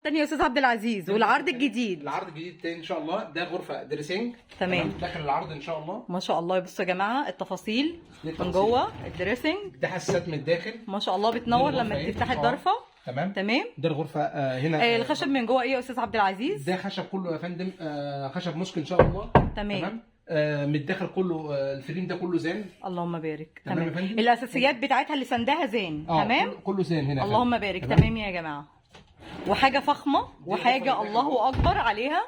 تاني يا استاذ عبد العزيز والعرض الجديد. العرض الجديد تاني ان شاء الله ده غرفه دريسنج تمام. داخل العرض ان شاء الله. ما شاء الله. بصوا يا جماعه التفاصيل من جوه الدريسنج ده حساسات من الداخل ما شاء الله بتنور لما تفتحي الضرفه. تمام. ده الغرفه هنا الخشب من جوه ايه يا استاذ عبد العزيز؟ ده خشب كله يا فندم، خشب مسك ان شاء الله. تمام. من الداخل كله الفريم ده كله زان. اللهم بارك. تمام يا فندم. الاساسيات بتاعتها اللي سندها زان. تمام كله زان هنا. اللهم بارك. تمام يا جماعه. وحاجه فخمه وحاجه الله اكبر عليها.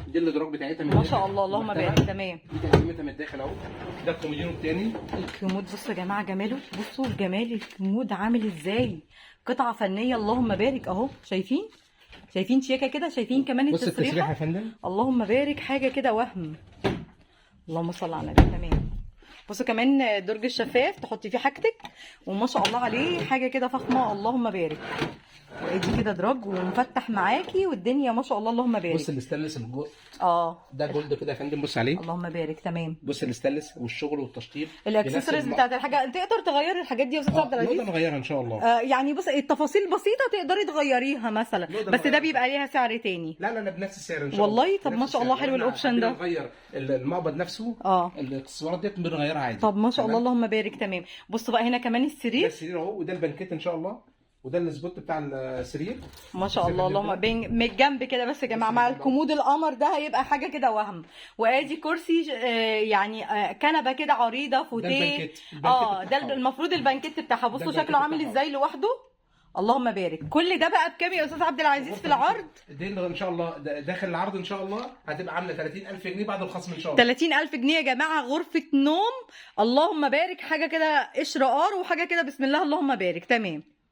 دي الادراج بتاعتها من ما شاء الله اللهم بارك. تمام. دي تقديمتها من الداخل اهو. ده الكومودينو الثاني. الكومود بصوا يا جماعه جماله. بصوا الجمال الكومود عامل ازاي. قطعه فنيه اللهم بارك اهو. شايفين شياكه كده. شايفين كمان بص التسريحه يا فندم. اللهم بارك. حاجه كده وهم. اللهم صل على النبي. تمام. بصوا كمان درج الشفاف تحطي فيه حاجتك وما شاء الله عليه حاجه كده فخمه اللهم بارك. وادي كده دراج ومفتح معاكي والدنيا ما شاء الله اللهم بارك. بص الاستانلس الجولد. ده جولد كده يا فندم. بص عليه اللهم بارك. تمام. بص الاستانلس والشغل والتشطيب. الاكسسوارز بتاعت الحاجه تقدر تغير الحاجات دي يا استاذ عبد العزيز؟ نقدر نغيرها ان شاء الله. يعني بص التفاصيل بسيطه تقدري تغيريها مثلا بس ده بيبقى ليها سعر تاني. لا بنفس السعر ان شاء الله والله. طب ما شاء الله حلو الاوبشن ده. نغير المقبض نفسه. الاكسسوارات ديت بنغيرها عادي. طب ما شاء الله اللهم بارك. تمام. بصوا بقى هنا كمان السرير. ده السرير اهو وده البنكيت ان شاء الله وده السبوت بتاع السرير. ما شاء الله اللهم من الجنب كده بس يا جماعه مع الكومود القمر ده هيبقى حاجه كده وهم. وادي كرسي يعني كنبه كده عريضه فوتيه. ده المفروض البنكيت بتاعها. بصوا شكله عامل ازاي لوحده. اللهم بارك. كل ده بقى بكام يا استاذ عبد العزيز في العرض؟ دي ان شاء الله داخل العرض ان شاء الله هتبقى عامله 30000 جنيه بعد الخصم ان شاء الله. 30000 جنيه يا جماعه غرفه نوم. اللهم بارك. حاجه كده قشر قار وحاجه كده بسم الله اللهم بارك. تمام.